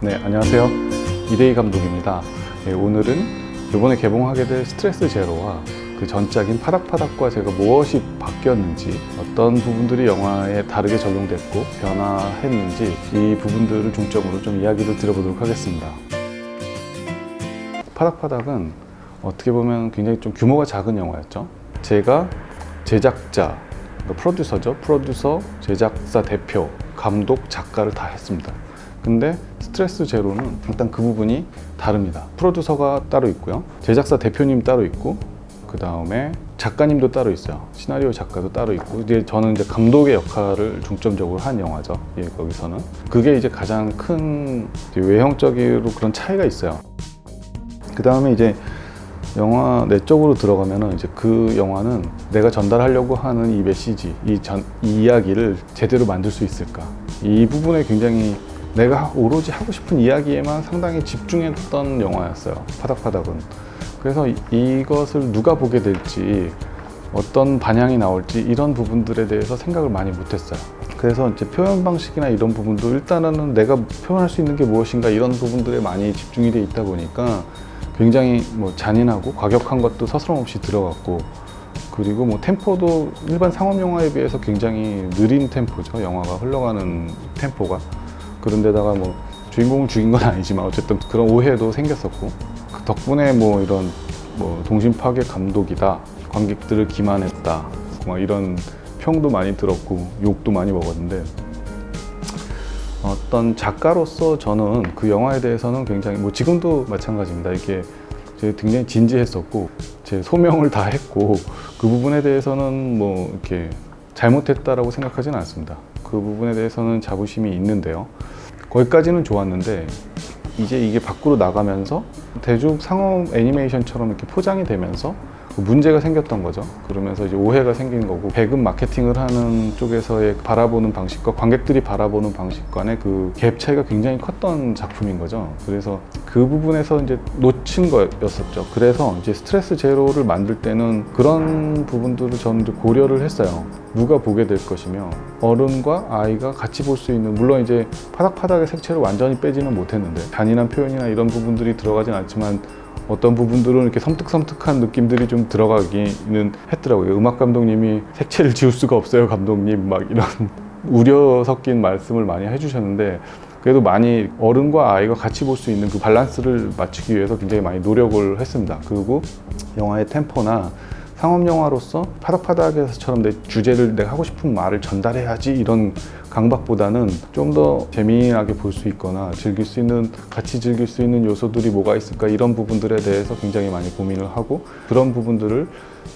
네, 안녕하세요. 이대희 감독입니다. 네, 오늘은 이번에 개봉하게 될 스트레스 제로와 그 전작인 파닥파닥과 제가 무엇이 바뀌었는지, 어떤 부분들이 영화에 다르게 적용됐고 변화했는지 이 부분들을 중점으로 좀 이야기를 드려보도록 하겠습니다. 파닥파닥은 어떻게 보면 굉장히 좀 규모가 작은 영화였죠. 제가 제작자, 프로듀서죠. 프로듀서, 제작사 대표, 감독, 작가를 다 했습니다. 근데 스트레스 제로는 일단 그 부분이 다릅니다. 프로듀서가 따로 있고요. 제작사 대표님 따로 있고, 그 다음에 작가님도 따로 있어요. 시나리오 작가도 따로 있고, 이제 저는 이제 감독의 역할을 중점적으로 한 영화죠. 예, 거기서는. 그게 이제 가장 큰 외형적으로 그런 차이가 있어요. 그 다음에 이제 영화 내적으로 들어가면은 이제 그 영화는 내가 전달하려고 하는 이 메시지, 이 이야기를 제대로 만들 수 있을까? 이 부분에 굉장히 내가 오로지 하고 싶은 이야기에만 상당히 집중했던 영화였어요. 파닥파닥은. 그래서 이것을 누가 보게 될지, 어떤 반향이 나올지 이런 부분들에 대해서 생각을 많이 못했어요. 그래서 이제 표현 방식이나 이런 부분도 일단은 내가 표현할 수 있는 게 무엇인가 이런 부분들에 많이 집중이 돼 있다 보니까 굉장히 뭐 잔인하고 과격한 것도 서스럼없이 들어갔고, 그리고 뭐 템포도 일반 상업 영화에 비해서 굉장히 느린 템포죠. 영화가 흘러가는 템포가. 그런데다가 뭐 주인공을 죽인 건 아니지만 어쨌든 그런 오해도 생겼었고, 그 덕분에 뭐 이런 뭐 동심 파괴 감독이다, 관객들을 기만했다, 뭐 이런 평도 많이 들었고 욕도 많이 먹었는데, 어떤 작가로서 저는 그 영화에 대해서는 굉장히 뭐 지금도 마찬가지입니다. 이게 제가 굉장히 진지했었고 제 소명을 다 했고, 그 부분에 대해서는 뭐 이렇게 잘못했다라고 생각하지는 않습니다. 그 부분에 대해서는 자부심이 있는데요. 거기까지는 좋았는데 이제 이게 밖으로 나가면서 대중 상업 애니메이션처럼 이렇게 포장이 되면서 문제가 생겼던 거죠. 그러면서 이제 오해가 생긴 거고, 배급 마케팅을 하는 쪽에서의 바라보는 방식과 관객들이 바라보는 방식 간의 그 갭 차이가 굉장히 컸던 작품인 거죠. 그래서 그 부분에서 이제 놓친 거였었죠. 그래서 이제 스트레스 제로를 만들 때는 그런 부분들을 저는 이제 고려를 했어요. 누가 보게 될 것이며, 어른과 아이가 같이 볼 수 있는, 물론 이제 파닥파닥의 색채를 완전히 빼지는 못했는데 잔인한 표현이나 이런 부분들이 들어가진 않지만 어떤 부분들은 이렇게 섬뜩섬뜩한 느낌들이 좀 들어가기는 했더라고요. 음악 감독님이 색채를 지울 수가 없어요, 감독님, 막 이런 우려 섞인 말씀을 많이 해주셨는데, 그래도 많이 어른과 아이가 같이 볼 수 있는 그 밸런스를 맞추기 위해서 굉장히 많이 노력을 했습니다. 그리고 영화의 템포나 상업 영화로서 파닥파닥에서처럼 내 주제를 내가 하고 싶은 말을 전달해야지 이런 강박보다는 좀 더 재미나게 볼 수 있거나 즐길 수 있는, 같이 즐길 수 있는 요소들이 뭐가 있을까, 이런 부분들에 대해서 굉장히 많이 고민을 하고, 그런 부분들을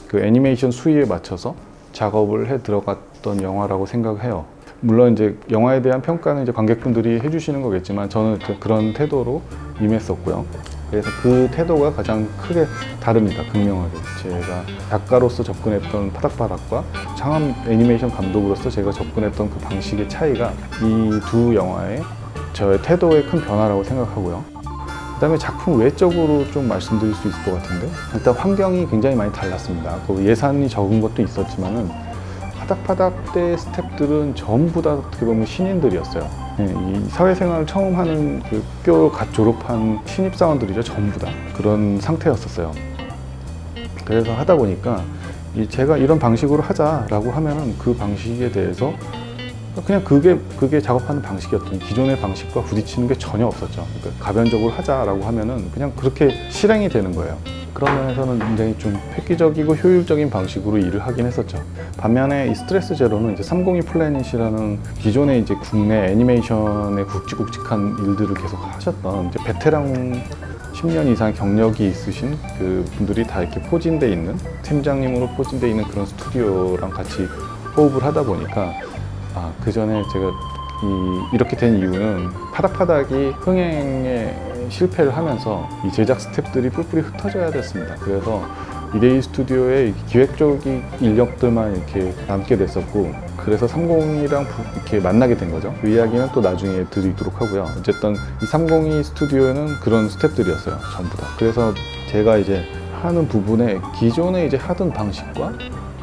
그 애니메이션 수위에 맞춰서 작업을 해 들어갔던 영화라고 생각해요. 물론 이제 영화에 대한 평가는 이제 관객분들이 해주시는 거겠지만 저는 그런 태도로 임했었고요. 그래서 그 태도가 가장 크게 다릅니다. 극명하게. 제가 작가로서 접근했던 파닥파닥과 상업 애니메이션 감독으로서 제가 접근했던 그 방식의 차이가 이 두 영화의 저의 태도의 큰 변화라고 생각하고요. 그 다음에 작품 외적으로 좀 말씀드릴 수 있을 것 같은데, 일단 환경이 굉장히 많이 달랐습니다. 그 예산이 적은 것도 있었지만은 파닥파닥 때 스태프들은 전부 다 어떻게 보면 신인들이었어요. 네, 이 사회생활을 처음 하는 그 학교 갓 졸업한 신입사원들이죠. 전부 다 그런 상태였었어요. 그래서 하다 보니까 제가 이런 방식으로 하자라고 하면은 그 방식에 대해서 그냥 그게 작업하는 방식이었던, 기존의 방식과 부딪히는 게 전혀 없었죠. 그러니까 가변적으로 하자라고 하면은 그냥 그렇게 실행이 되는 거예요. 그런 면에서는 굉장히 좀 획기적이고 효율적인 방식으로 일을 하긴 했었죠. 반면에 이 스트레스 제로는 이제 302 플래닛이라는 기존의 이제 국내 애니메이션의 굵직굵직한 일들을 계속 하셨던 이제 베테랑 10년 이상 경력이 있으신 그 분들이 다 이렇게 포진돼 있는, 팀장님으로 포진돼 있는 그런 스튜디오랑 같이 호흡을 하다 보니까, 그 전에 제가 이렇게 된 이유는 파닥파닥이 흥행에 실패를 하면서 이 제작 스태프들이 뿔뿔이 흩어져야 됐습니다. 그래서 이데이 스튜디오의 기획적인 인력들만 이렇게 남게 됐었고, 그래서 302랑 이렇게 만나게 된 거죠. 그 이야기는 또 나중에 드리도록 하고요. 어쨌든 이 302 스튜디오는 그런 스태프들이었어요, 전부 다. 그래서 제가 이제 하는 부분에 기존에 이제 하던 방식과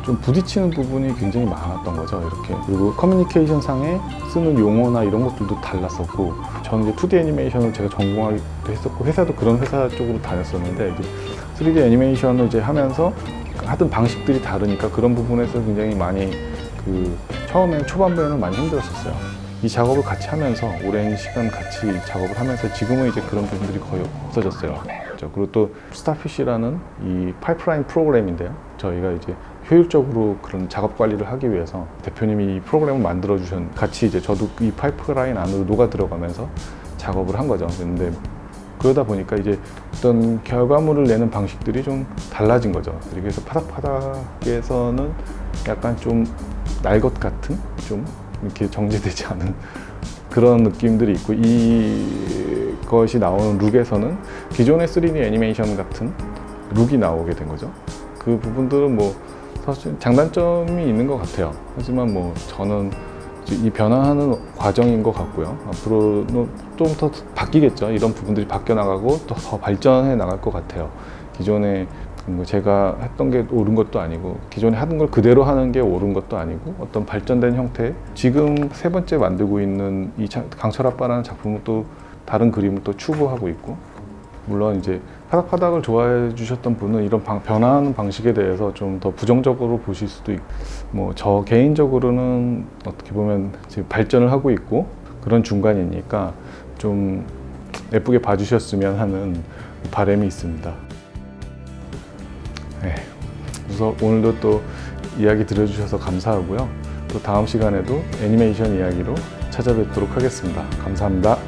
좀 부딪히는 부분이 굉장히 많았던 거죠. 이렇게. 그리고 커뮤니케이션 상에 쓰는 용어나 이런 것들도 달랐었고, 저는 이제 2D 애니메이션을 제가 전공하기도 했었고, 회사도 그런 회사 쪽으로 다녔었는데, 이제 3D 애니메이션을 이제 하면서 하던 방식들이 다르니까 그런 부분에서 굉장히 많이 처음에는 초반부에는 많이 힘들었었어요. 이 작업을 같이 하면서 오랜 시간 같이 작업을 하면서 지금은 이제 그런 부분들이 거의 없어졌어요. 그리고 또 스타피쉬라는 이 파이프라인 프로그램인데요. 저희가 이제 효율적으로 그런 작업 관리를 하기 위해서 대표님이 이 프로그램을 만들어 주셨는데, 같이 이제 저도 이 파이프라인 안으로 녹아 들어가면서 작업을 한 거죠. 근데 그러다 보니까 이제 어떤 결과물을 내는 방식들이 좀 달라진 거죠. 그래서 파닥파닥에서는 약간 좀 날 것 같은, 좀 이렇게 정제되지 않은 그런 느낌들이 있고, 이것이 나오는 룩에서는 기존의 3D 애니메이션 같은 룩이 나오게 된 거죠. 그 부분들은 뭐 사실 장단점이 있는 것 같아요. 하지만 뭐 저는 이 변화하는 과정인 것 같고요. 앞으로는 좀 더 바뀌겠죠. 이런 부분들이 바뀌어 나가고 또 더 발전해 나갈 것 같아요. 기존에 제가 했던 게 옳은 것도 아니고, 기존에 하던 걸 그대로 하는 게 옳은 것도 아니고, 어떤 발전된 형태, 지금 세 번째 만들고 있는 이 강철 아빠라는 작품은 또 다른 그림을 또 추구하고 있고, 물론 이제 파닥파닥을 좋아해 주셨던 분은 이런 변화하는 방식에 대해서 좀 더 부정적으로 보실 수도 있고, 뭐 저 개인적으로는 어떻게 보면 지금 발전을 하고 있고 그런 중간이니까 좀 예쁘게 봐주셨으면 하는 바람이 있습니다. 네, 그래서 오늘도 또 이야기 들어주셔서 감사하고요. 또 다음 시간에도 애니메이션 이야기로 찾아뵙도록 하겠습니다. 감사합니다.